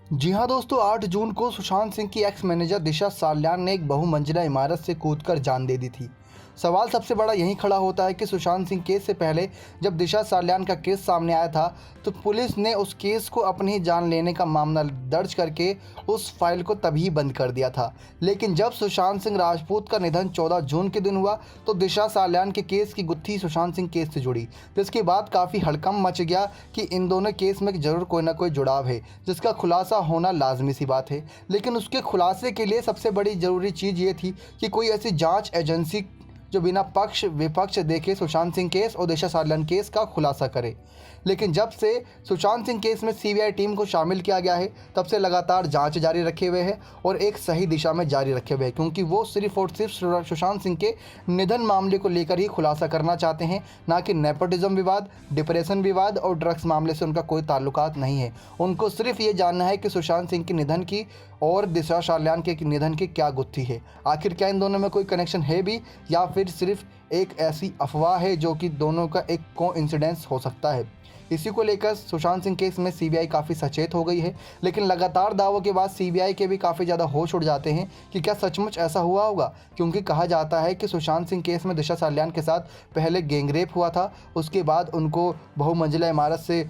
जी हाँ दोस्तों, 8 जून को सुशांत सिंह की एक्स मैनेजर दिशा साल्यान ने एक बहुमंजिला इमारत से कूदकर जान दे दी थी। सवाल सबसे बड़ा यही खड़ा होता है कि सुशांत सिंह केस से पहले जब दिशा साल्यान का केस सामने आया था तो पुलिस ने उस केस को अपनी जान लेने का मामला दर्ज करके उस फाइल को तभी बंद कर दिया था। लेकिन जब सुशांत सिंह राजपूत का निधन 14 जून के दिन हुआ तो दिशा साल्यान के केस की गुत्थी सुशांत सिंह केस से जुड़ी, जिसके बाद काफ़ी हड़कंप मच गया कि इन दोनों केस में ज़रूर कोई ना कोई जुड़ाव है, जिसका खुलासा होना लाजमी सी बात है। लेकिन उसके खुलासे के लिए सबसे बड़ी ज़रूरी चीज़ ये थी कि कोई ऐसी जांच एजेंसी जो बिना पक्ष विपक्ष देखे सुशांत सिंह केस और दिशा साल्यान केस का खुलासा करे। लेकिन जब से सुशांत सिंह केस में सीबीआई टीम को शामिल किया गया है तब से लगातार जांच जारी रखे हुए है और एक सही दिशा में जारी रखे हुए हैं, क्योंकि वो सिर्फ और सिर्फ सुशांत सिंह के निधन मामले को लेकर ही खुलासा करना चाहते हैं, ना कि नेपोटिज्म विवाद, डिप्रेशन विवाद और ड्रग्स मामले से उनका कोई ताल्लुकात नहीं है। उनको सिर्फ ये जानना है कि सुशांत सिंह के निधन की और दिशा साल्यान के निधन की क्या गुत्थी है। आखिर क्या इन दोनों में कोई कनेक्शन है भी या फिर सिर्फ एक ऐसी अफवाह है जो कि दोनों का एक कोइंसिडेंस हो सकता है। इसी को लेकर सुशांत सिंह केस में सीबीआई काफ़ी सचेत हो गई है, लेकिन लगातार दावों के बाद सीबीआई के भी काफ़ी ज़्यादा होश उड़ जाते हैं कि क्या सचमुच ऐसा हुआ होगा, क्योंकि कहा जाता है कि सुशांत सिंह केस में दिशा साल्यान के साथ पहले गैंगरेप हुआ था, उसके बाद उनको बहुमंजिला इमारत से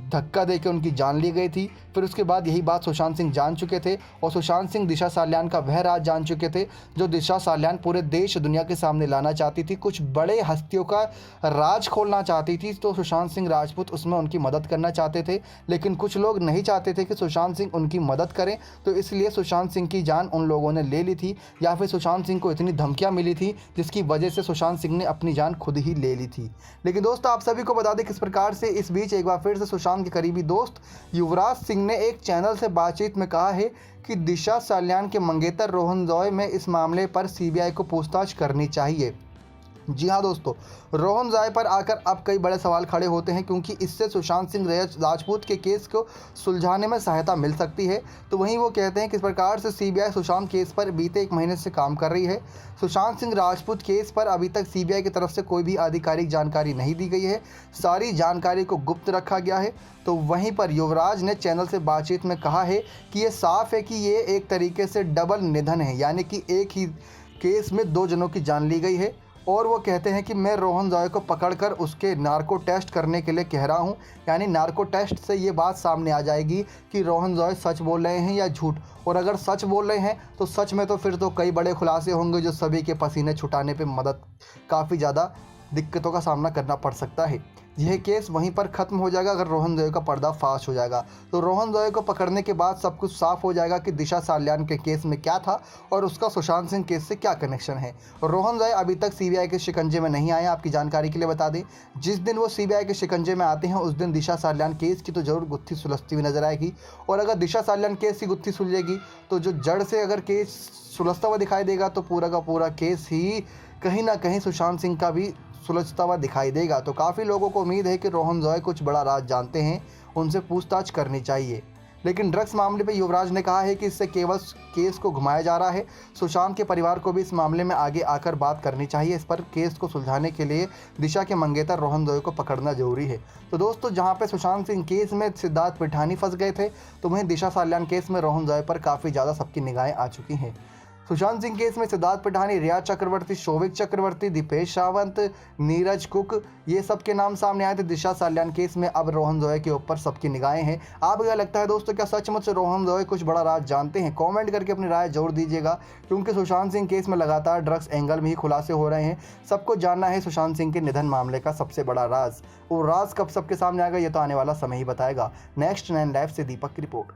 धक्का देकर उनकी जान ली गई थी। फिर उसके बाद यही बात सुशांत सिंह जान चुके थे और सुशांत सिंह दिशा साल्यान का वह राज जान चुके थे जो दिशा साल्यान पूरे देश दुनिया के सामने लाना चाहती थी। कुछ बड़े हस्तियों का राज खोलना चाहती थी तो सुशांत सिंह राजपूत उसमें उनकी मदद करना चाहते थे, लेकिन कुछ लोग नहीं चाहते थे कि सुशांत सिंह उनकी मदद करें, तो इसलिए सुशांत सिंह की जान उन लोगों ने ले ली थी या फिर सुशांत सिंह को इतनी धमकियाँ मिली थी जिसकी वजह से सुशांत सिंह ने अपनी जान खुद ही ले ली थी। लेकिन दोस्तों, आप सभी को बता दें किस प्रकार से इस बीच एक बार फिर से सुशांत के करीबी दोस्त युवराज सिंह ने एक चैनल से बातचीत में कहा है कि दिशा साल्यान के मंगेतर रोहन जॉय में इस मामले पर सीबीआई को पूछताछ करनी चाहिए। जी हाँ दोस्तों, रोहन जॉय पर आकर अब कई बड़े सवाल खड़े होते हैं, क्योंकि इससे सुशांत सिंह राजपूत के केस को सुलझाने में सहायता मिल सकती है। तो वहीं वो कहते हैं किस प्रकार से सीबीआई सुशांत केस पर बीते 1 महीने से काम कर रही है। सुशांत सिंह राजपूत केस पर अभी तक सीबीआई की तरफ से कोई भी आधिकारिक जानकारी नहीं दी गई है, सारी जानकारी को गुप्त रखा गया है। तो वहीं पर युवराज ने चैनल से बातचीत में कहा है कि ये साफ है कि ये एक तरीके से डबल निधन है, यानी कि एक ही केस में 2 जनों की जान ली गई है। और वो कहते हैं कि मैं रोहन जॉय को पकड़कर उसके नार्को टेस्ट करने के लिए कह रहा हूँ, यानी नार्को टेस्ट से ये बात सामने आ जाएगी कि रोहन जॉय सच बोल रहे हैं या झूठ। और अगर सच बोल रहे हैं तो सच में तो फिर तो कई बड़े खुलासे होंगे जो सभी के पसीने छुटाने पे मदद काफ़ी ज़्यादा दिक्कतों का सामना करना पड़ सकता है। यह केस वहीं पर ख़त्म हो जाएगा अगर रोहन जॉय का पर्दाफाश हो जाएगा। तो रोहन जॉय को पकड़ने के बाद सब कुछ साफ हो जाएगा कि दिशा साल्यान के केस में क्या था और उसका सुशांत सिंह केस से क्या कनेक्शन है। रोहन जॉय अभी तक सीबीआई के शिकंजे में नहीं आए। आपकी जानकारी के लिए बता दें, जिस दिन वो सीबीआई के शिकंजे में आते हैं उस दिन दिशा साल्यान केस की तो ज़रूर गुत्थी सुलझती हुई नजर आएगी। और अगर दिशा साल्यान केस की गुत्थी सुलझेगी तो जो जड़ से अगर केस सुलझता हुआ दिखाई देगा तो पूरा का पूरा केस ही कहीं ना कहीं सुशांत सिंह का भी सुलझता हुआ दिखाई देगा। तो काफ़ी लोगों को उम्मीद है कि रोहन जॉय कुछ बड़ा राज जानते हैं, उनसे पूछताछ करनी चाहिए। लेकिन ड्रग्स मामले पे युवराज ने कहा है कि इससे केवल केस को घुमाया जा रहा है। सुशांत के परिवार को भी इस मामले में आगे आकर बात करनी चाहिए। इस पर केस को सुलझाने के लिए दिशा के मंगेतर रोहन जॉय को पकड़ना जरूरी है। तो दोस्तों, जहां पे सुशांत सिंह केस में सिद्धार्थ पिठानी फंस गए थे, तो वहीं दिशा साल्यान केस में रोहन जॉय पर काफ़ी ज़्यादा सबकी निगाहें आ चुकी हैं। सुशांत सिंह केस में सिद्धार्थ पिठानी, रिया चक्रवर्ती, शोभिक चक्रवर्ती, दीपेश सावंत, नीरज कुक, ये सब के नाम सामने आए थे। दिशा साल्यान केस में अब रोहन जॉय के ऊपर सबकी निगाहें हैं। आपको क्या लगता है दोस्तों, क्या सचमुच रोहन जॉय कुछ बड़ा राज जानते हैं? कमेंट करके अपनी राय जरूर दीजिएगा, क्योंकि सुशांत सिंह केस में लगातार ड्रग्स एंगल में ही खुलासे हो रहे हैं। सबको जानना है सुशांत सिंह के निधन मामले का सबसे बड़ा राज। वो राज कब सबके सामने आएगा ये तो आने वाला समय ही बताएगा। नेक्स्ट 9 लाइव से दीपक की रिपोर्ट।